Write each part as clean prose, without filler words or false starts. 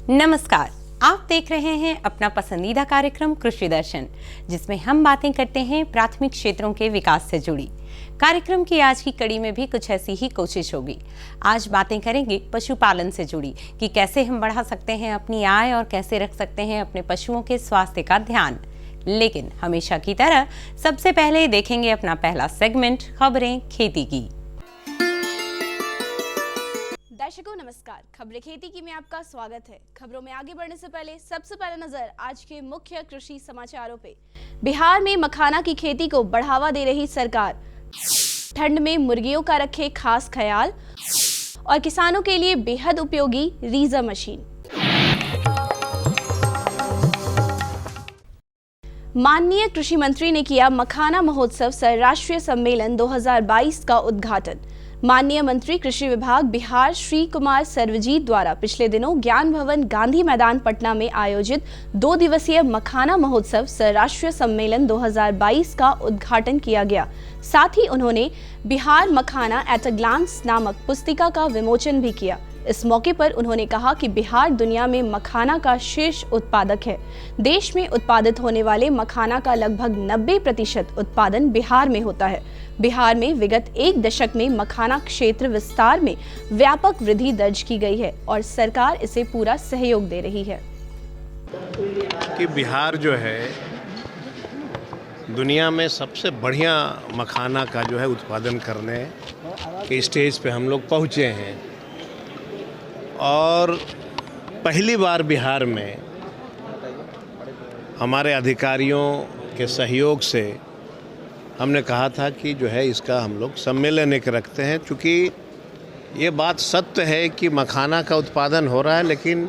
नमस्कार, आप देख रहे हैं अपना पसंदीदा कार्यक्रम कृषि दर्शन, जिसमें हम बातें करते हैं प्राथमिक क्षेत्रों के विकास से जुड़ी। कार्यक्रम की आज की कड़ी में भी कुछ ऐसी ही कोशिश होगी। आज बातें करेंगे पशुपालन से जुड़ी कि कैसे हम बढ़ा सकते हैं अपनी आय और कैसे रख सकते हैं अपने पशुओं के स्वास्थ्य का ध्यान। लेकिन हमेशा की तरह सबसे पहले देखेंगे अपना पहला सेगमेंट, खबरें खेती की। दर्शकों नमस्कार, खबरें खेती की में आपका स्वागत है। खबरों में आगे बढ़ने से पहले सबसे पहले नजर आज के मुख्य कृषि समाचारों पे। बिहार में मखाना की खेती को बढ़ावा दे रही सरकार, ठंड में मुर्गियों का रखे खास ख्याल और किसानों के लिए बेहद उपयोगी रीजर मशीन। माननीय कृषि मंत्री ने किया मखाना महोत्सव सह राष्ट्रीय सम्मेलन 2022 का उद्घाटन। माननीय मंत्री कृषि विभाग बिहार श्री कुमार सर्वजीत द्वारा पिछले दिनों ज्ञान भवन गांधी मैदान पटना में आयोजित 2 दिवसीय मखाना महोत्सव सह राष्ट्रीय सम्मेलन 2022 का उद्घाटन किया गया। साथ ही उन्होंने बिहार मखाना एट अ ग्लांस नामक पुस्तिका का विमोचन भी किया। इस मौके पर उन्होंने कहा कि बिहार दुनिया में मखाना का शीर्ष उत्पादक है। देश में उत्पादित होने वाले मखाना का लगभग 90% उत्पादन बिहार में होता है। बिहार में विगत 1 दशक में मखाना क्षेत्र विस्तार में व्यापक वृद्धि दर्ज की गई है और सरकार इसे पूरा सहयोग दे रही है। कि बिहार जो है दुनिया में सबसे बढ़िया मखाना का जो है उत्पादन करने के स्टेज पे हम लोग पहुँचे हैं और पहली बार बिहार में हमारे अधिकारियों के सहयोग से हमने कहा था कि जो है इसका हम लोग सम्मेलन एक रखते हैं, क्योंकि ये बात सत्य है कि मखाना का उत्पादन हो रहा है लेकिन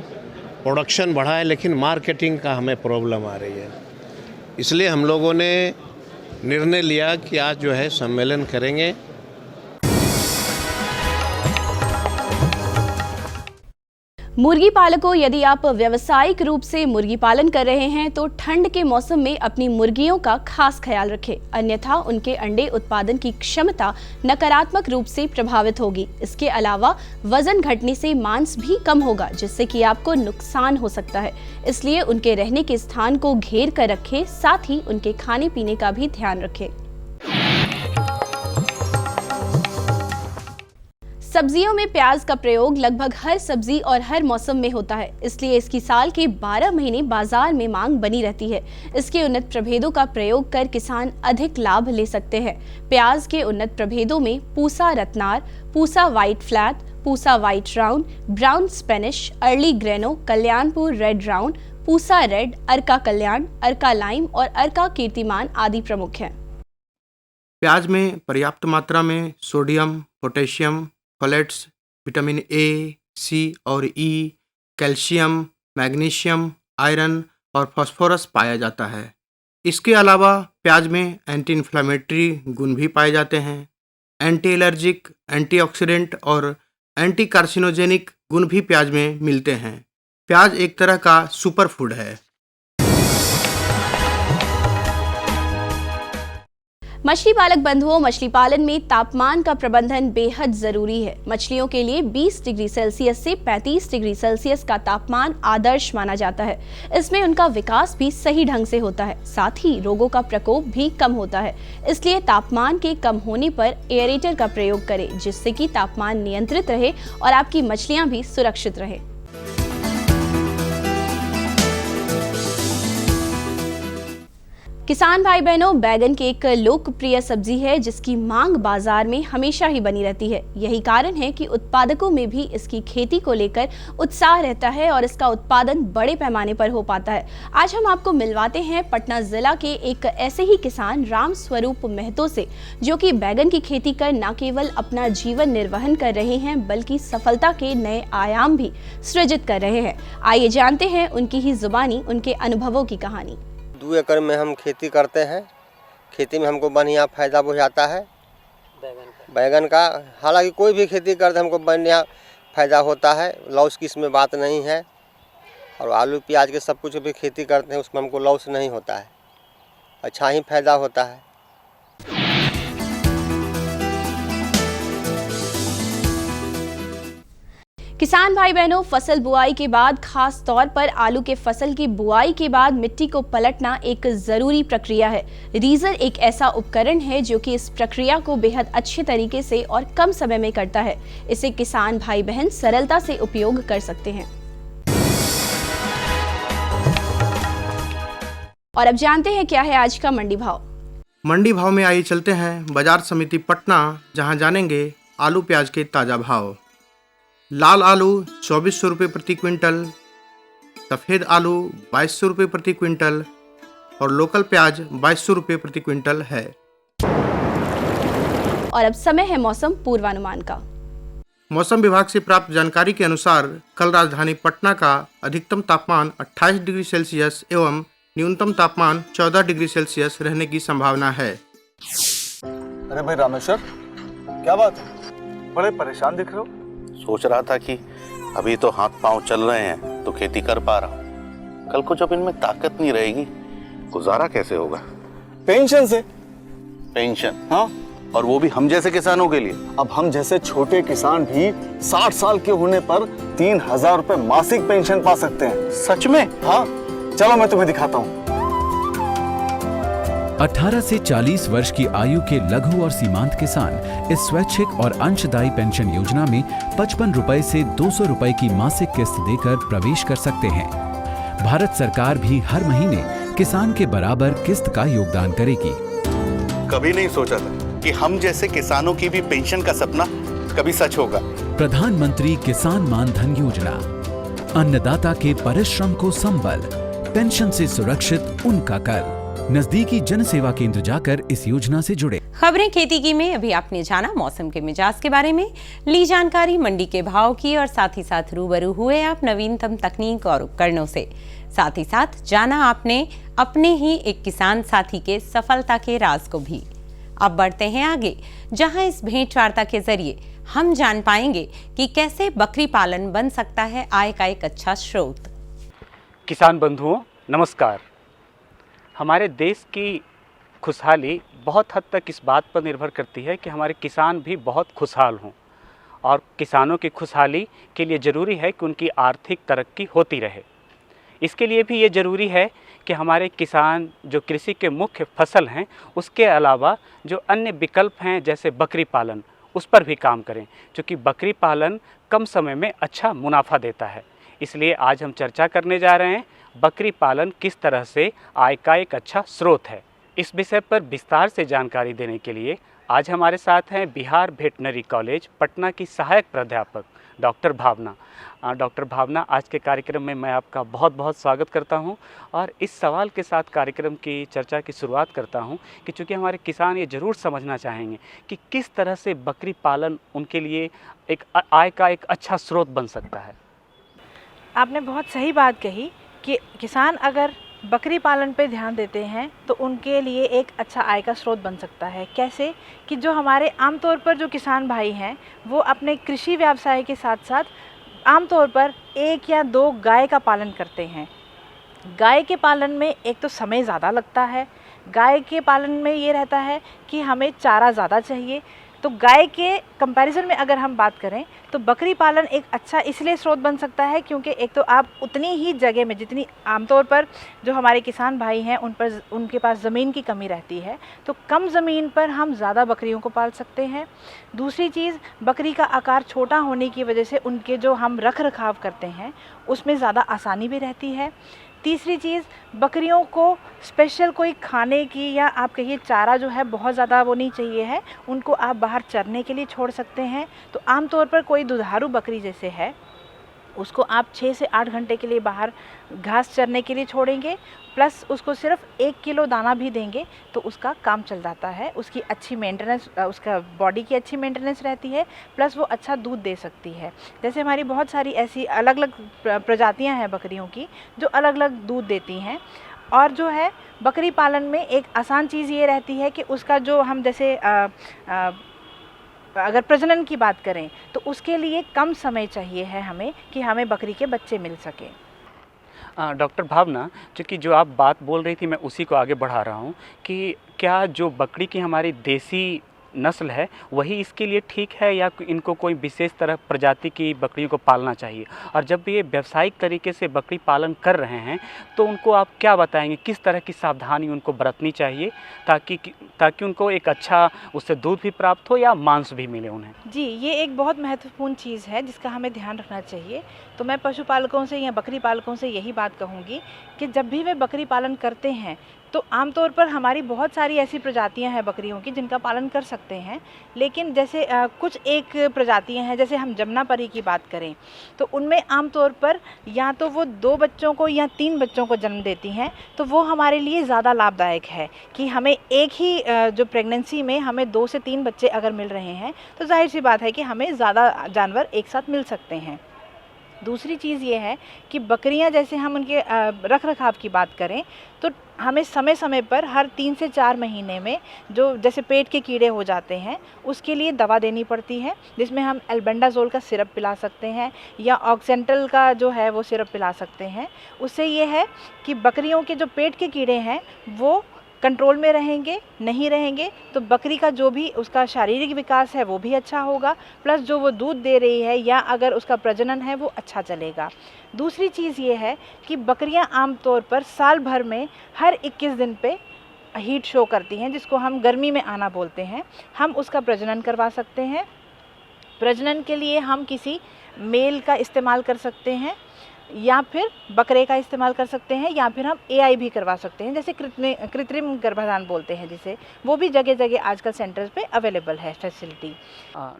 प्रोडक्शन बढ़ा है, लेकिन मार्केटिंग का हमें प्रॉब्लम आ रही है। इसलिए हम लोगों ने निर्णय लिया कि आज जो है सम्मेलन करेंगे। मुर्गी पालकों, यदि आप व्यावसायिक रूप से मुर्गी पालन कर रहे हैं तो ठंड के मौसम में अपनी मुर्गियों का खास ख्याल रखें, अन्यथा उनके अंडे उत्पादन की क्षमता नकारात्मक रूप से प्रभावित होगी। इसके अलावा वजन घटने से मांस भी कम होगा, जिससे कि आपको नुकसान हो सकता है। इसलिए उनके रहने के स्थान को घेर कर रखें, साथ ही उनके खाने पीने का भी ध्यान रखें। सब्जियों में प्याज का प्रयोग लगभग हर सब्जी और हर मौसम में होता है, इसलिए इसकी साल के 12 महीने बाजार में मांग बनी रहती है। इसके उन्नत प्रभेदों का प्रयोग कर किसान अधिक लाभ ले सकते हैं। प्याज के उन्नत प्रभेदों में Pusa Ratnar, Pusa white flat, Pusa white round, brown Spanish, early grano, Kalyanpur red round, Pusa red, Arka Kalyan, Arka lime और अर्का कीर्तिमान आदि प्रमुख हैं। प्याज में पर्याप्त मात्रा में sodium, potassium, folates, vitamin A, C और ई, कैल्शियम, मैग्नीशियम, आयरन और फास्फोरस पाया जाता है। इसके अलावा प्याज में एंटी इन्फ्लेमेटरी गुण भी पाए जाते हैं। एंटी एलर्जिक, एंटीऑक्सीडेंट और एंटी कार्सिनोजेनिक गुण भी प्याज में मिलते हैं। प्याज एक तरह का सुपर फूड है। मछली पालक बंधुओं, मछली पालन में तापमान का प्रबंधन बेहद जरूरी है। मछलियों के लिए 20 डिग्री सेल्सियस से 35 डिग्री सेल्सियस का तापमान आदर्श माना जाता है। इसमें उनका विकास भी सही ढंग से होता है, साथ ही रोगों का प्रकोप भी कम होता है। इसलिए तापमान के कम होने पर एयरेटर का प्रयोग करें, जिससे कि तापमान नियंत्रित रहे और आपकी मछलियां भी सुरक्षित रहे। किसान भाई बहनों, बैगन की एक लोकप्रिय सब्जी है जिसकी मांग बाजार में हमेशा ही बनी रहती है। यही कारण है कि उत्पादकों में भी इसकी खेती को लेकर उत्साह रहता है और इसका उत्पादन बड़े पैमाने पर हो पाता है। आज हम आपको मिलवाते हैं पटना जिला के एक ऐसे ही किसान राम स्वरूप महतो से, जो कि बैगन की खेती कर न केवल अपना जीवन निर्वहन कर रहे हैं बल्कि सफलता के नए आयाम भी सृजित कर रहे हैं। आइए जानते हैं उनकी ही जुबानी उनके अनुभवों की कहानी। 2 एकड़ में हम खेती करते हैं। खेती में हमको बढ़िया फ़ायदा हो जाता है बैगन का। हालांकि कोई भी खेती करते हमको बढ़िया फ़ायदा होता है, लॉस की इसमें बात नहीं है। और आलू प्याज के सब कुछ भी खेती करते हैं, उसमें हमको लॉस नहीं होता है, अच्छा ही फ़ायदा होता है। किसान भाई बहनों, फसल बुआई के बाद खास तौर पर आलू के फसल की बुआई के बाद मिट्टी को पलटना एक जरूरी प्रक्रिया है। रीजर एक ऐसा उपकरण है जो कि इस प्रक्रिया को बेहद अच्छे तरीके से और कम समय में करता है। इसे किसान भाई बहन सरलता से उपयोग कर सकते हैं। और अब जानते हैं क्या है आज का मंडी भाव। मंडी भाव में आइए चलते हैं बाजार समिति पटना, जहां जानेंगे आलू प्याज के ताज़ा भाव। लाल आलू 2400 रुपये प्रति क्विंटल, सफ़ेद आलू 2200 रुपये प्रति क्विंटल और लोकल प्याज 2200 रुपये प्रति क्विंटल है। और अब समय है मौसम पूर्वानुमान का। मौसम विभाग से प्राप्त जानकारी के अनुसार कल राजधानी पटना का अधिकतम तापमान 28 डिग्री सेल्सियस एवं न्यूनतम तापमान 14 डिग्री सेल्सियस रहने की संभावना है। अरे भाई रामेश्वर, क्या बात है, बड़े परेशान दिख रहे हो? सोच रहा था कि अभी तो हाथ पांव चल रहे हैं तो खेती कर पा रहा हूँ, कल को जब इनमें ताकत नहीं रहेगी गुजारा कैसे होगा? पेंशन से। पेंशन? हाँ, और वो भी हम जैसे किसानों के लिए। अब हम जैसे छोटे किसान भी 60 साल के होने पर 3000 रुपए मासिक पेंशन पा सकते हैं। सच में? हाँ, चलो मैं तुम्हें दिखाता हूँ। 18 से 40 वर्ष की आयु के लघु और सीमांत किसान इस स्वैच्छिक और अंशदायी पेंशन योजना में 55 रुपए से 200 रुपए की मासिक किस्त देकर प्रवेश कर सकते हैं। भारत सरकार भी हर महीने किसान के बराबर किस्त का योगदान करेगी। कभी नहीं सोचा था कि हम जैसे किसानों की भी पेंशन का सपना कभी सच होगा। प्रधानमंत्री किसान मान धन योजना, अन्नदाता के परिश्रम को संबल, पेंशन से सुरक्षित उनका कर। नजदीकी जन सेवा केंद्र जाकर इस योजना से जुड़े। खबरें खेती की में अभी आपने जाना मौसम के मिजाज के बारे में, ली जानकारी मंडी के भाव की और साथ ही साथ रूबरू हुए आप नवीनतम तकनीक और उपकरणों से। साथ ही साथ जाना आपने अपने ही एक किसान साथी के सफलता के राज को भी। अब बढ़ते हैं आगे, जहां इस भेंट वार्ता के जरिए हम जान पाएंगे कि कैसे बकरी पालन बन सकता है आय का एक अच्छा स्रोत। किसान बंधुओं नमस्कार। हमारे देश की खुशहाली बहुत हद तक इस बात पर निर्भर करती है कि हमारे किसान भी बहुत खुशहाल हों, और किसानों की खुशहाली के लिए ज़रूरी है कि उनकी आर्थिक तरक्की होती रहे। इसके लिए भी ये ज़रूरी है कि हमारे किसान जो कृषि के मुख्य फसल हैं उसके अलावा जो अन्य विकल्प हैं जैसे बकरी पालन, उस पर भी काम करें, क्योंकि बकरी पालन कम समय में अच्छा मुनाफा देता है। इसलिए आज हम चर्चा करने जा रहे हैं बकरी पालन किस तरह से आय का एक अच्छा स्रोत है। इस विषय पर विस्तार से जानकारी देने के लिए आज हमारे साथ हैं बिहार वेटनरी कॉलेज पटना की सहायक प्राध्यापक डॉक्टर भावना। डॉक्टर भावना, आज के कार्यक्रम में मैं आपका बहुत बहुत स्वागत करता हूं और इस सवाल के साथ कार्यक्रम की चर्चा की शुरुआत करता हूं कि चूँकि हमारे किसान ये ज़रूर समझना चाहेंगे कि किस तरह से बकरी पालन उनके लिए एक आय का एक अच्छा स्रोत बन सकता है। आपने बहुत सही बात कही कि किसान अगर बकरी पालन पे ध्यान देते हैं तो उनके लिए एक अच्छा आय का स्रोत बन सकता है। कैसे कि जो हमारे आमतौर पर जो किसान भाई हैं वो अपने कृषि व्यवसाय के साथ साथ आमतौर पर 1 या 2 गाय का पालन करते हैं। गाय के पालन में एक तो समय ज़्यादा लगता है, गाय के पालन में ये रहता है कि हमें चारा ज़्यादा चाहिए। तो गाय के कंपैरिजन में अगर हम बात करें तो बकरी पालन एक अच्छा इसलिए स्रोत बन सकता है क्योंकि एक तो आप उतनी ही जगह में जितनी आमतौर पर जो हमारे किसान भाई हैं उनके पास ज़मीन की कमी रहती है, तो कम ज़मीन पर हम ज़्यादा बकरियों को पाल सकते हैं। दूसरी चीज़, बकरी का आकार छोटा होने की वजह से उनके जो हम रख रखाव करते हैं उसमें ज़्यादा आसानी भी रहती है। तीसरी चीज़, बकरियों को स्पेशल कोई खाने की या आप कहिए चारा जो है बहुत ज़्यादा वो नहीं चाहिए है, उनको आप बाहर चरने के लिए छोड़ सकते हैं। तो आमतौर पर कोई दुधारू बकरी जैसे है उसको आप 6 से 8 घंटे के लिए बाहर घास चरने के लिए छोड़ेंगे, प्लस उसको सिर्फ 1 किलो दाना भी देंगे तो उसका काम चल जाता है। उसकी अच्छी मेंटेनेंस, उसका बॉडी की अच्छी मेंटेनेंस रहती है, प्लस वो अच्छा दूध दे सकती है। जैसे हमारी बहुत सारी ऐसी अलग अलग प्रजातियां हैं बकरियों की जो अलग अलग दूध देती हैं। और जो है बकरी पालन में एक आसान चीज़ ये रहती है कि उसका जो हम जैसे अगर प्रजनन की बात करें तो उसके लिए कम समय चाहिए है हमें कि हमें बकरी के बच्चे मिल सकें। डॉक्टर भावना, चूँकि जो आप बात बोल रही थी मैं उसी को आगे बढ़ा रहा हूँ कि क्या जो बकरी की हमारी देसी नस्ल है वही इसके लिए ठीक है, या इनको कोई विशेष तरह प्रजाति की बकरियों को पालना चाहिए? और जब ये व्यावसायिक तरीके से बकरी पालन कर रहे हैं तो उनको आप क्या बताएंगे, किस तरह की सावधानी उनको बरतनी चाहिए ताकि उनको एक अच्छा उससे दूध भी प्राप्त हो या मांस भी मिले उन्हें? जी, ये एक बहुत महत्वपूर्ण चीज़ है जिसका हमें ध्यान रखना चाहिए। तो मैं पशुपालकों से या बकरी पालकों से यही बात कहूँगी कि जब भी वे बकरी पालन करते हैं तो आमतौर पर हमारी बहुत सारी ऐसी प्रजातियां हैं बकरियों की जिनका पालन कर सकते हैं, लेकिन जैसे कुछ एक प्रजातियां हैं, जैसे हम जमुनापरी की बात करें तो उनमें आमतौर पर या तो वो 2 बच्चों को या 3 बच्चों को जन्म देती हैं, तो वो हमारे लिए ज़्यादा लाभदायक है कि हमें एक ही जो प्रेगनेंसी में हमें 2 से 3 बच्चे अगर मिल रहे हैं तो जाहिर सी बात है कि हमें ज़्यादा जानवर एक साथ मिल सकते हैं। दूसरी चीज़ ये है कि बकरियां जैसे हम उनके रख रखाव की बात करें तो हमें समय समय पर हर 3 से 4 महीने में जो जैसे पेट के कीड़े हो जाते हैं उसके लिए दवा देनी पड़ती है, जिसमें हम एल्बेंडाजोल का सिरप पिला सकते हैं या ऑक्सेंटल का जो है वो सिरप पिला सकते हैं। उससे ये है कि बकरियों के जो पेट के कीड़े हैं वो कंट्रोल में रहेंगे, नहीं रहेंगे तो बकरी का जो भी उसका शारीरिक विकास है वो भी अच्छा होगा, प्लस जो वो दूध दे रही है या अगर उसका प्रजनन है वो अच्छा चलेगा। दूसरी चीज़ ये है कि बकरियां आमतौर पर साल भर में हर 21 दिन पे हीट शो करती हैं, जिसको हम गर्मी में आना बोलते हैं। हम उसका प्रजनन करवा सकते हैं। प्रजनन के लिए हम किसी मेल का इस्तेमाल कर सकते हैं या फिर बकरे का इस्तेमाल कर सकते हैं या फिर हम एआई भी करवा सकते हैं, जैसे कृत्रिम गर्भाधान बोलते हैं जिसे, वो भी जगह जगह आजकल सेंटर्स पे अवेलेबल है फैसिलिटी।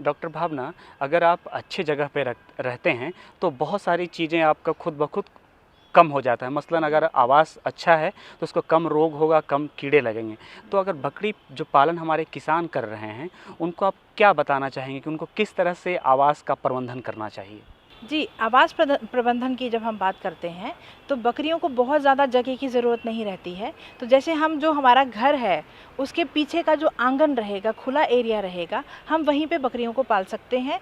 डॉक्टर भावना, अगर आप अच्छी जगह पे रहते हैं तो बहुत सारी चीज़ें आपका खुद ब खुद कम हो जाता है। मसलन अगर आवास अच्छा है तो उसको कम रोग होगा, कम कीड़े लगेंगे। तो अगर बकरी जो पालन हमारे किसान कर रहे हैं उनको आप क्या बताना चाहेंगे कि उनको किस तरह से आवास का प्रबंधन करना चाहिए? जी, आवास प्रबंधन की जब हम बात करते हैं तो बकरियों को बहुत ज़्यादा जगह की ज़रूरत नहीं रहती है। तो जैसे हम जो हमारा घर है उसके पीछे का जो आंगन रहेगा, खुला एरिया रहेगा, हम वहीं पे बकरियों को पाल सकते हैं।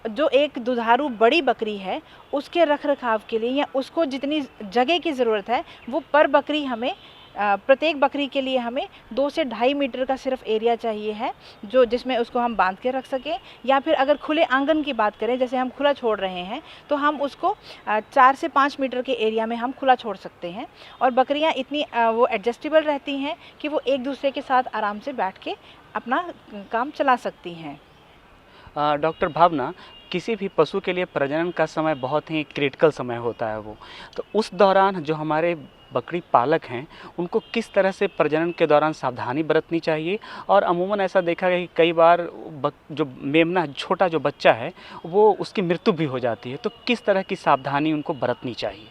जो एक दुधारू बड़ी बकरी है उसके रख रखाव के लिए या उसको जितनी जगह की ज़रूरत है वो पर बकरी हमें प्रत्येक बकरी के लिए हमें 2 से 2.5 मीटर का सिर्फ एरिया चाहिए है, जो जिसमें उसको हम बांध के रख सकें। या फिर अगर खुले आंगन की बात करें, जैसे हम खुला छोड़ रहे हैं तो हम उसको 4 से 5 मीटर के एरिया में हम खुला छोड़ सकते हैं। और बकरियां इतनी वो एडजस्टेबल रहती हैं कि वो एक दूसरे के साथ आराम से बैठ के अपना काम चला सकती हैं। डॉक्टर भावना, किसी भी पशु के लिए प्रजनन का समय बहुत ही क्रिटिकल समय होता है वो, तो उस दौरान जो हमारे बकरी पालक हैं उनको किस तरह से प्रजनन के दौरान सावधानी बरतनी चाहिए? और अमूमन ऐसा देखा गया कि कई बार जो मेमना छोटा जो बच्चा है वो उसकी मृत्यु भी हो जाती है, तो किस तरह की सावधानी उनको बरतनी चाहिए?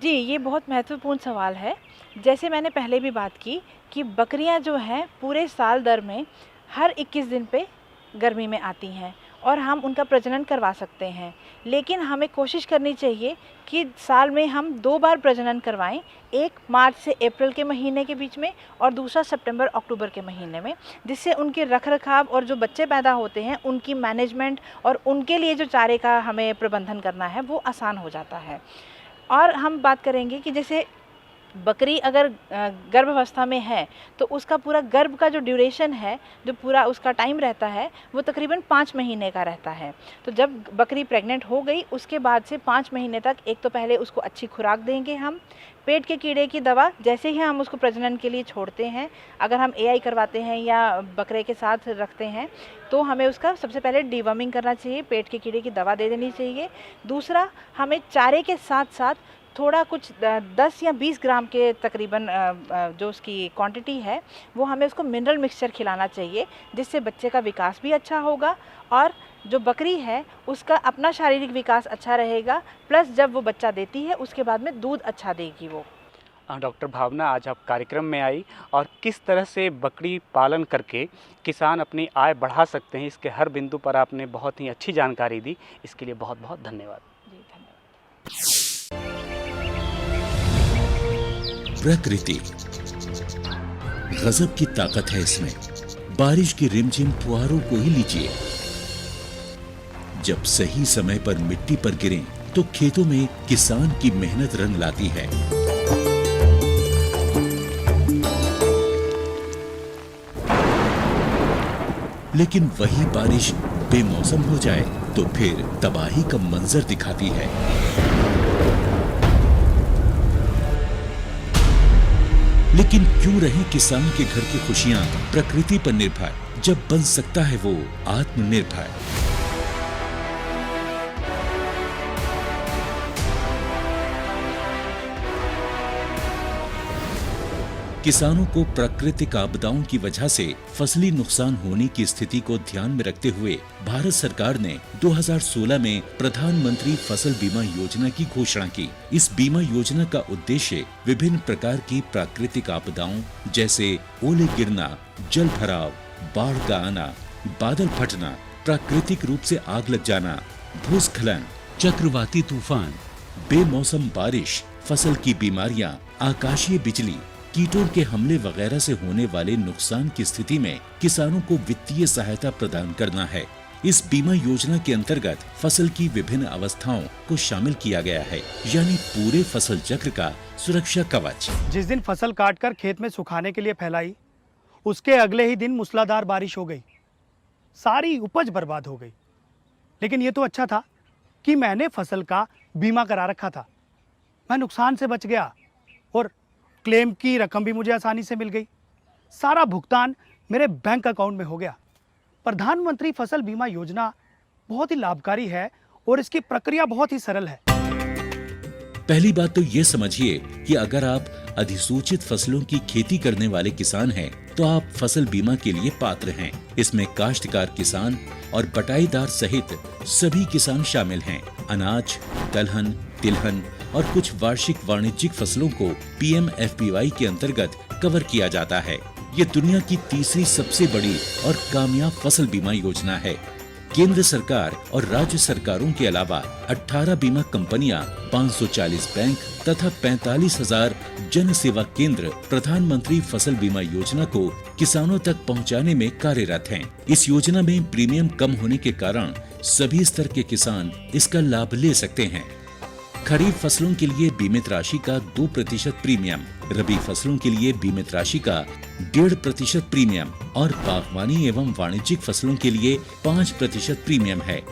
जी, ये बहुत महत्वपूर्ण सवाल है। जैसे मैंने पहले भी बात की कि बकरियां जो हैं पूरे साल दर में हर 21 दिन पे गर्मी में आती हैं और हम उनका प्रजनन करवा सकते हैं, लेकिन हमें कोशिश करनी चाहिए कि साल में हम 2 बार प्रजनन करवाएं, एक मार्च से अप्रैल के महीने के बीच में और दूसरा सितंबर अक्टूबर के महीने में, जिससे उनके रख रखाव और जो बच्चे पैदा होते हैं उनकी मैनेजमेंट और उनके लिए जो चारे का हमें प्रबंधन करना है वो आसान हो जाता है। और हम बात करेंगे कि जैसे बकरी अगर गर्भावस्था में है तो उसका पूरा गर्भ का जो ड्यूरेशन है, जो पूरा उसका टाइम रहता है वो तकरीबन 5 महीने का रहता है। तो जब बकरी प्रेग्नेंट हो गई उसके बाद से 5 महीने तक एक तो पहले उसको अच्छी खुराक देंगे हम, पेट के कीड़े की दवा जैसे ही हम उसको प्रजनन के लिए छोड़ते हैं, अगर हम एआई करवाते हैं या बकरे के साथ रखते हैं तो हमें उसका सबसे पहले डिवर्मिंग करना चाहिए, पेट के कीड़े की दवा दे देनी चाहिए। दूसरा, हमें चारे के साथ साथ थोड़ा कुछ 10 या 20 ग्राम के तकरीबन जो उसकी क्वांटिटी है वो हमें उसको मिनरल मिक्सचर खिलाना चाहिए, जिससे बच्चे का विकास भी अच्छा होगा और जो बकरी है उसका अपना शारीरिक विकास अच्छा रहेगा, प्लस जब वो बच्चा देती है उसके बाद में दूध अच्छा देगी वो। डॉक्टर भावना, आज आप कार्यक्रम में आई और किस तरह से बकरी पालन करके किसान अपनी आय बढ़ा सकते हैं इसके हर बिंदु पर आपने बहुत ही अच्छी जानकारी दी, इसके लिए बहुत बहुत धन्यवाद। जी, धन्यवाद। प्रकृति गजब की ताकत है इसमें। बारिश की रिमझिम फुहारों को ही लीजिए, जब सही समय पर मिट्टी पर गिरें तो खेतों में किसान की मेहनत रंग लाती है। लेकिन वही बारिश बेमौसम हो जाए तो फिर तबाही का मंजर दिखाती है। लेकिन क्यों रहे किसान के घर की खुशियां प्रकृति पर निर्भर, जब बन सकता है वो आत्मनिर्भर। किसानों को प्राकृतिक आपदाओं की वजह से फसली नुकसान होने की स्थिति को ध्यान में रखते हुए भारत सरकार ने 2016 में प्रधानमंत्री फसल बीमा योजना की घोषणा की। इस बीमा योजना का उद्देश्य विभिन्न प्रकार की प्राकृतिक आपदाओं जैसे ओले गिरना, जल भराव, बाढ़ का आना, बादल फटना, प्राकृतिक रूप से आग लग जाना, भूस्खलन, चक्रवाती तूफान, बेमौसम बारिश, फसल की बीमारियां, आकाशीय बिजली, कीटों के हमले वगैरह से होने वाले नुकसान की स्थिति में किसानों को वित्तीय सहायता प्रदान करना है। इस बीमा योजना के अंतर्गत फसल की विभिन्न अवस्थाओं को शामिल किया गया है, यानी पूरे फसल चक्र का सुरक्षा कवच। जिस दिन फसल काटकर खेत में सुखाने के लिए फैलाई, उसके अगले ही दिन मूसलाधार बारिश हो गई, सारी उपज बर्बाद हो गई। लेकिन ये तो अच्छा था कि मैंने फसल का बीमा करा रखा था, मैं नुकसान से बच गया और क्लेम की रकम भी मुझे आसानी से मिल गई। सारा भुगतान मेरे बैंक अकाउंट में हो गया। प्रधानमंत्री फसल बीमा योजना बहुत ही लाभकारी है और इसकी प्रक्रिया बहुत ही सरल है। पहली बात तो ये समझिए कि अगर आप अधिसूचित फसलों की खेती करने वाले किसान हैं, तो आप फसल बीमा के लिए पात्र हैं। इसमें काश्तकार किसान और बटाईदार सहित सभी किसान शामिल हैं। अनाज, दलहन, तिलहन और कुछ वार्षिक वाणिज्यिक फसलों को PMFBY के अंतर्गत कवर किया जाता है। ये दुनिया की तीसरी सबसे बड़ी और कामयाब फसल बीमा योजना है। केंद्र सरकार और राज्य सरकारों के अलावा 18 बीमा कंपनियां, 540 बैंक तथा 45,000 जन सेवा केंद्र प्रधानमंत्री फसल बीमा योजना को किसानों तक पहुंचाने में कार्यरत हैं। इस योजना में प्रीमियम कम होने के कारण सभी स्तर के किसान इसका लाभ ले सकते हैं। खरीफ फसलों के लिए बीमित राशि का 2% प्रीमियम, रबी फसलों के लिए बीमित राशि का 1.5% प्रीमियम और बागवानी एवं वाणिज्यिक फसलों के लिए 5% प्रीमियम है।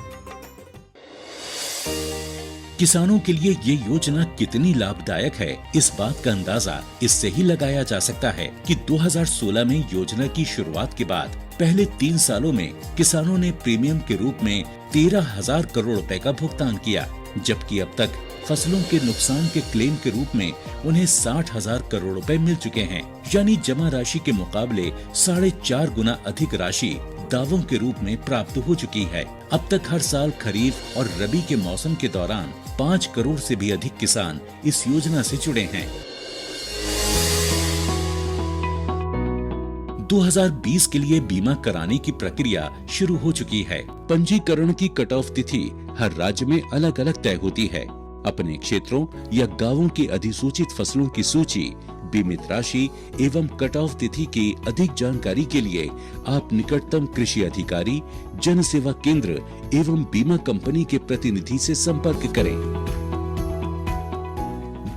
किसानों के लिए ये योजना कितनी लाभदायक है, इस बात का अंदाजा इससे ही लगाया जा सकता है कि 2016 में योजना की शुरुआत के बाद पहले 3 सालों में किसानों ने प्रीमियम के रूप में 13,000 करोड़ रुपए का भुगतान किया, जबकि अब तक फसलों के नुकसान के क्लेम के रूप में उन्हें 60,000 करोड़ रुपए मिल चुके हैं, यानी जमा राशि के मुकाबले 4.5 गुना अधिक राशि दावों के रूप में प्राप्त हो चुकी है। अब तक हर साल खरीफ और रबी के मौसम के दौरान 5 करोड़ से भी अधिक किसान इस योजना से जुड़े हैं। 2020 के लिए बीमा कराने की प्रक्रिया शुरू हो चुकी है। पंजीकरण की कट ऑफ तिथि हर राज्य में अलग अलग तय होती है। अपने क्षेत्रों या गांवों की अधिसूचित फसलों की सूची, बीमित राशि एवं कट ऑफ तिथि की अधिक जानकारी के लिए आप निकटतम कृषि अधिकारी, जन सेवा केंद्र एवं बीमा कंपनी के प्रतिनिधि से संपर्क करें।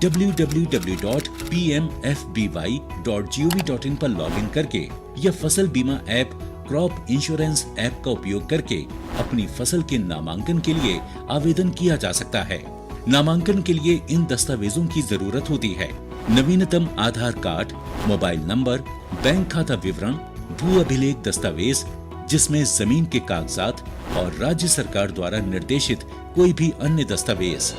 www.pmfby.gov.in पर लॉगिन करके या फसल बीमा ऐप क्रॉप इंश्योरेंस ऐप का उपयोग करके अपनी फसल के नामांकन के लिए आवेदन किया जा सकता है। नामांकन के लिए इन दस्तावेजों की जरूरत होती है: नवीनतम आधार कार्ड, मोबाइल नंबर, बैंक खाता विवरण, भू अभिलेख दस्तावेज जिसमें जमीन के कागजात और राज्य सरकार द्वारा निर्देशित कोई भी अन्य दस्तावेज।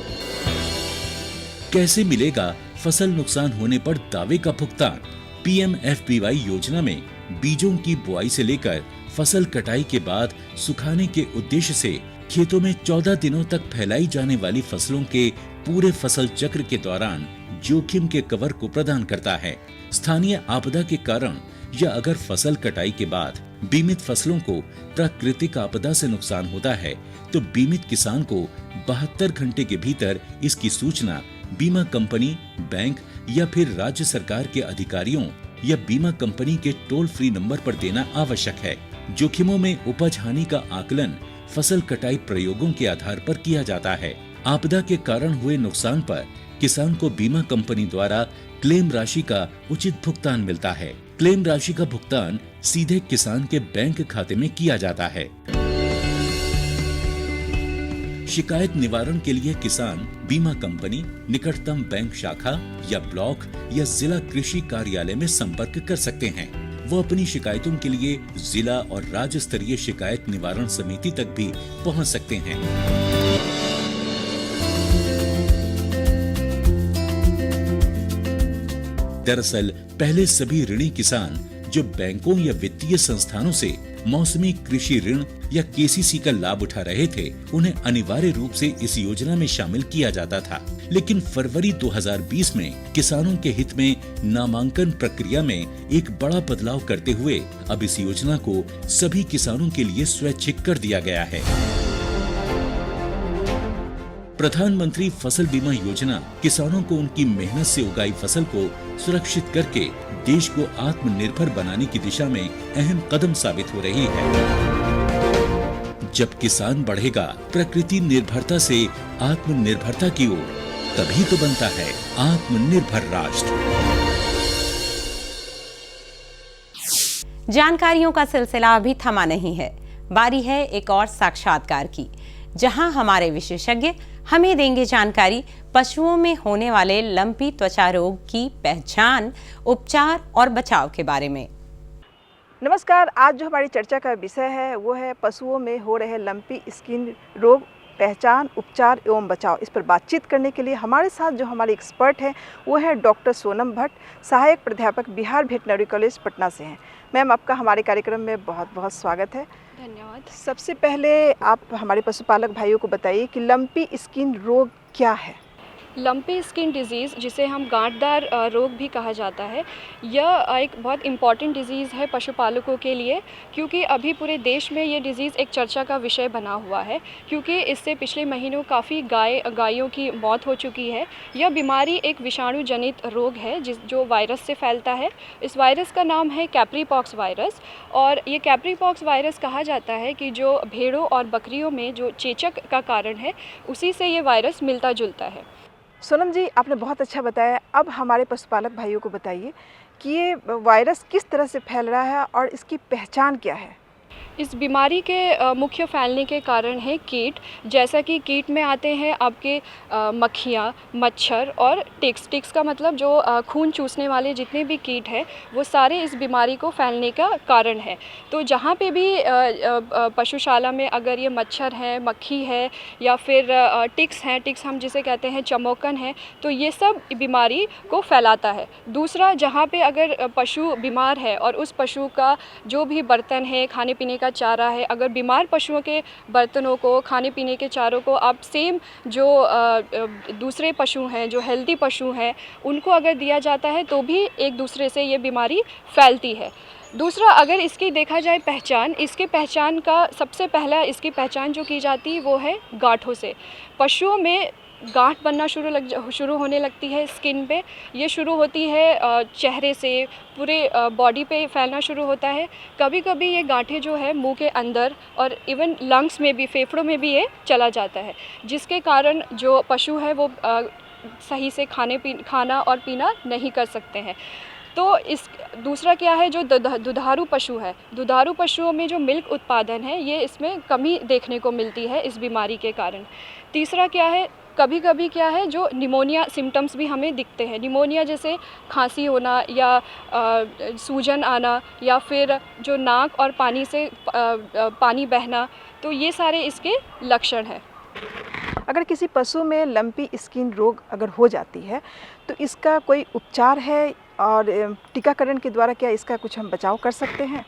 कैसे मिलेगा फसल नुकसान होने पर दावे का भुगतान? PMFBY योजना में बीजों की बुआई से लेकर फसल कटाई के बाद सुखाने के उद्देश्य से खेतों में 14 दिनों तक फैलाई जाने वाली फसलों के पूरे फसल चक्र के दौरान जोखिम के कवर को प्रदान करता है। स्थानीय आपदा के कारण या अगर फसल कटाई के बाद बीमित फसलों को प्राकृतिक आपदा से नुकसान होता है, तो बीमित किसान को 72 घंटे के भीतर इसकी सूचना बीमा कंपनी, बैंक या फिर राज्य सरकार के अधिकारियों या बीमा कंपनी के टोल फ्री नंबर पर देना आवश्यक है। जोखिमों में उपज हानि का आकलन फसल कटाई प्रयोगों के आधार पर किया जाता है। आपदा के कारण हुए नुकसान पर किसान को बीमा कंपनी द्वारा क्लेम राशि का उचित भुगतान मिलता है। क्लेम राशि का भुगतान सीधे किसान के बैंक खाते में किया जाता है। शिकायत निवारण के लिए किसान बीमा कंपनी, निकटतम बैंक शाखा या ब्लॉक या जिला कृषि कार्यालय में संपर्क कर सकते हैं। वो अपनी शिकायतों के लिए जिला और राज्य स्तरीय शिकायत निवारण समिति तक भी पहुंच सकते हैं। दरअसल पहले सभी ऋणी किसान जो बैंकों या वित्तीय संस्थानों से मौसमी कृषि ऋण या केसीसी का लाभ उठा रहे थे, उन्हें अनिवार्य रूप से इस योजना में शामिल किया जाता था। लेकिन फरवरी 2020 में किसानों के हित में नामांकन प्रक्रिया में एक बड़ा बदलाव करते हुए अब इस योजना को सभी किसानों के लिए स्वैच्छिक कर दिया गया है। प्रधानमंत्री फसल बीमा योजना किसानों को उनकी मेहनत से उगाई फसल को सुरक्षित करके देश को आत्मनिर्भर बनाने की दिशा में अहम कदम साबित हो रही है। जब किसान बढ़ेगा प्रकृति निर्भरता से आत्मनिर्भरता की ओर, तभी तो बनता है आत्मनिर्भर राष्ट्र। जानकारियों का सिलसिला अभी थमा नहीं है। बारी है एक और साक्षात्कार की, जहां हमारे विशेषज्ञ हमें देंगे जानकारी पशुओं में होने वाले लंपी त्वचा रोग की पहचान, उपचार और बचाव के बारे में। नमस्कार, आज जो हमारी चर्चा का विषय है वो है पशुओं में हो रहे लंपी स्किन रोग, पहचान, उपचार एवं बचाव। इस पर बातचीत करने के लिए हमारे साथ जो हमारे एक्सपर्ट हैं वो है डॉक्टर सोनम भट्ट, सहायक प्राध्यापक, बिहार वेटरनरी कॉलेज पटना से हैं। मैम, आपका हमारे कार्यक्रम में बहुत बहुत स्वागत है। धन्यवाद। सबसे पहले आप हमारे पशुपालक भाइयों को बताइए कि लंपी स्किन रोग क्या है। लंपी स्किन डिजीज़, जिसे हम गांठदार रोग भी कहा जाता है, यह एक बहुत इम्पॉर्टेंट डिजीज़ है पशुपालकों के लिए, क्योंकि अभी पूरे देश में ये डिज़ीज़ एक चर्चा का विषय बना हुआ है, क्योंकि इससे पिछले महीनों काफ़ी गायों की मौत हो चुकी है। यह बीमारी एक विषाणु जनित रोग है जो वायरस से फैलता है। इस वायरस का नाम है कैप्रीपॉक्स वायरस, और ये कैप्रीपॉक्स वायरस कहा जाता है कि जो भेड़ों और बकरियों में जो चेचक का कारण है, उसी से ये वायरस मिलता जुलता है। सोनम जी, आपने बहुत अच्छा बताया। अब हमारे पशुपालक भाइयों को बताइए कि ये वायरस किस तरह से फैल रहा है और इसकी पहचान क्या है। इस बीमारी के मुख्य फैलने के कारण है कीट, जैसा कि कीट में आते हैं आपके मक्खियाँ, मच्छर और टिक्स। टिक्स का मतलब जो खून चूसने वाले जितने भी कीट हैं, वो सारे इस बीमारी को फैलने का कारण है। तो जहाँ पे भी पशुशाला में अगर ये मच्छर है, मक्खी है या फिर टिक्स हैं, टिक्स हम जिसे कहते हैं चमोकन है, तो ये सब बीमारी को फैलाता है। दूसरा, जहाँ पे अगर पशु बीमार है और उस पशु का जो भी बर्तन है, खाने पीने का चारा है, अगर बीमार पशुओं के बर्तनों को, खाने पीने के चारों को आप सेम जो दूसरे पशु हैं, जो हेल्दी पशु हैं, उनको अगर दिया जाता है तो भी एक दूसरे से ये बीमारी फैलती है। दूसरा, अगर इसकी देखा जाए पहचान, इसके पहचान का सबसे पहला इसकी पहचान जो की जाती है वो है गांठों से। पशुओं में गांठ बनना शुरू होने लगती है स्किन पे। ये शुरू होती है चेहरे से, पूरे बॉडी पे फैलना शुरू होता है। कभी कभी ये गांठें जो है मुंह के अंदर और इवन लंग्स में भी, फेफड़ों में भी ये चला जाता है, जिसके कारण जो पशु है वो सही से खाना और पीना नहीं कर सकते हैं। तो इस दूसरा क्या है, जो दुधारू पशु है, दुधारू पशुओं में जो मिल्क उत्पादन है, ये इसमें कमी देखने को मिलती है इस बीमारी के कारण। तीसरा क्या है, कभी कभी क्या है, जो निमोनिया सिम्टम्स भी हमें दिखते हैं। निमोनिया जैसे खांसी होना या सूजन आना या फिर जो नाक और पानी से पानी बहना, तो ये सारे इसके लक्षण हैं। अगर किसी पशु में लंपी स्किन रोग अगर हो जाती है तो इसका कोई उपचार है, और टीकाकरण के द्वारा क्या इसका कुछ हम बचाव कर सकते हैं?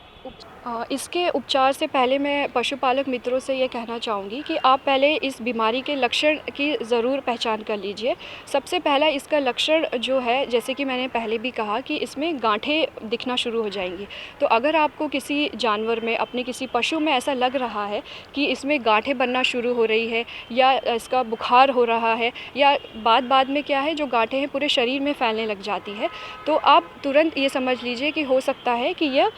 इसके उपचार से पहले मैं पशुपालक मित्रों से ये कहना चाहूँगी कि आप पहले इस बीमारी के लक्षण की ज़रूर पहचान कर लीजिए। सबसे पहला इसका लक्षण जो है, जैसे कि मैंने पहले भी कहा कि इसमें गांठें दिखना शुरू हो जाएंगी। तो अगर आपको किसी जानवर में, अपने किसी पशु में ऐसा लग रहा है कि इसमें गांठें बनना शुरू हो रही है या इसका बुखार हो रहा है या बाद में क्या है, जो गांठें हैं पूरे शरीर में फैलने लग जाती है, तो आप तुरंत ये समझ लीजिए कि हो सकता है कि यह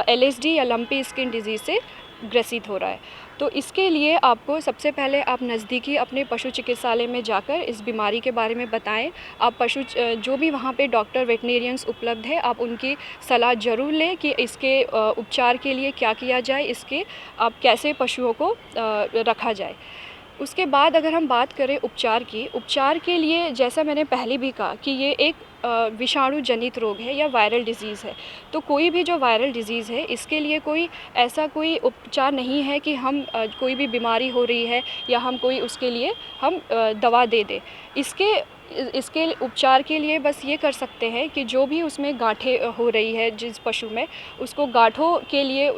LSD या लंपी स्किन डिजीज़ से ग्रसित हो रहा है। तो इसके लिए आपको सबसे पहले आप नज़दीकी अपने पशु चिकित्सालय में जाकर इस बीमारी के बारे में बताएं। आप जो भी वहाँ पे डॉक्टर वेटनेरियंस उपलब्ध है, आप उनकी सलाह ज़रूर लें कि इसके उपचार के लिए क्या किया जाए, इसके आप कैसे पशुओं को रखा जाए। उसके बाद अगर हम बात करें उपचार के लिए जैसा मैंने पहले भी कहा कि ये एक विषाणु जनित रोग है या वायरल डिज़ीज़ है। तो कोई भी जो वायरल डिज़ीज़ है इसके लिए कोई उपचार नहीं है कि हम कोई भी बीमारी हो रही है या हम कोई उसके लिए हम दवा दे दें। इसके उपचार के लिए बस ये कर सकते हैं कि जो भी उसमें गांठें हो रही है जिस पशु में, उसको गांठों के लिए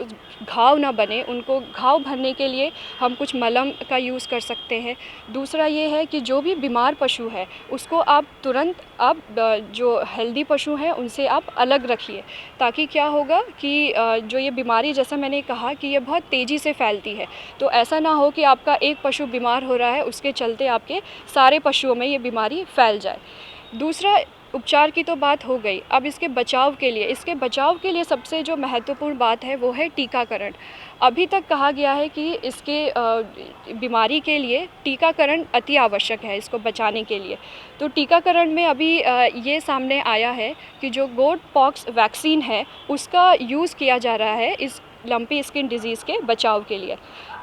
घाव ना बने, उनको घाव भरने के लिए हम कुछ मलहम का यूज़ कर सकते हैं। दूसरा ये है कि जो भी बीमार पशु है उसको आप तुरंत जो हेल्दी पशु हैं उनसे आप अलग रखिए, ताकि क्या होगा कि जो ये बीमारी, जैसा मैंने कहा कि ये बहुत तेज़ी से फैलती है, तो ऐसा ना हो कि आपका एक पशु बीमार हो रहा है उसके चलते आपके सारे पशुओं में ये बीमारी फैल जाए। दूसरा, उपचार की तो बात हो गई। अब इसके बचाव के लिए सबसे जो महत्वपूर्ण बात है वो है टीकाकरण। अभी तक कहा गया है कि इसके बीमारी के लिए टीकाकरण अति आवश्यक है इसको बचाने के लिए। तो टीकाकरण में अभी ये सामने आया है कि जो गोट पॉक्स वैक्सीन है उसका यूज़ किया जा रहा है इस लंपी स्किन डिजीज़ के बचाव के लिए।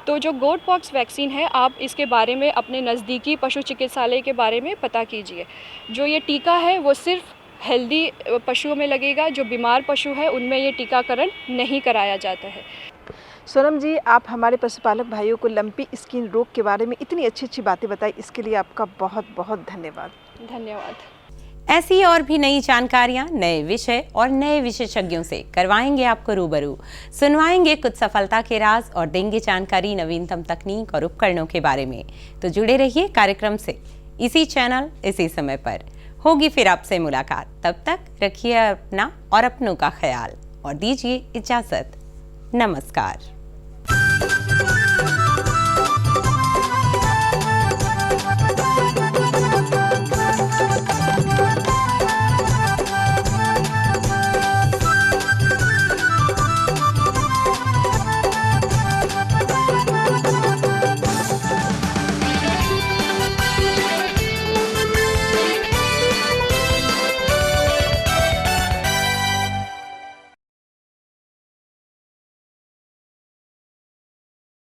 तो जो गोट पॉक्स वैक्सीन है, आप इसके बारे में अपने नज़दीकी पशु चिकित्सालय के बारे में पता कीजिए। जो ये टीका है वो सिर्फ हेल्दी पशुओं में लगेगा, जो बीमार पशु है उनमें ये टीकाकरण नहीं कराया जाता है। सोनम जी, आप हमारे पशुपालक भाइयों को लंपी स्किन रोग के बारे में इतनी अच्छी बातें बताई, इसके लिए आपका बहुत बहुत धन्यवाद। धन्यवाद। ऐसी और भी नई जानकारियां, नए विषय और नए विशेषज्ञों से करवाएंगे आपको रूबरू, सुनवाएंगे कुछ सफलता के राज और देंगे जानकारी नवीनतम तकनीक और उपकरणों के बारे में। तो जुड़े रहिए कार्यक्रम से, इसी चैनल, इसी समय पर। होगी फिर आपसे मुलाकात। तब तक रखिए अपना और अपनों का ख्याल और दीजिए इजाजत। नमस्कार।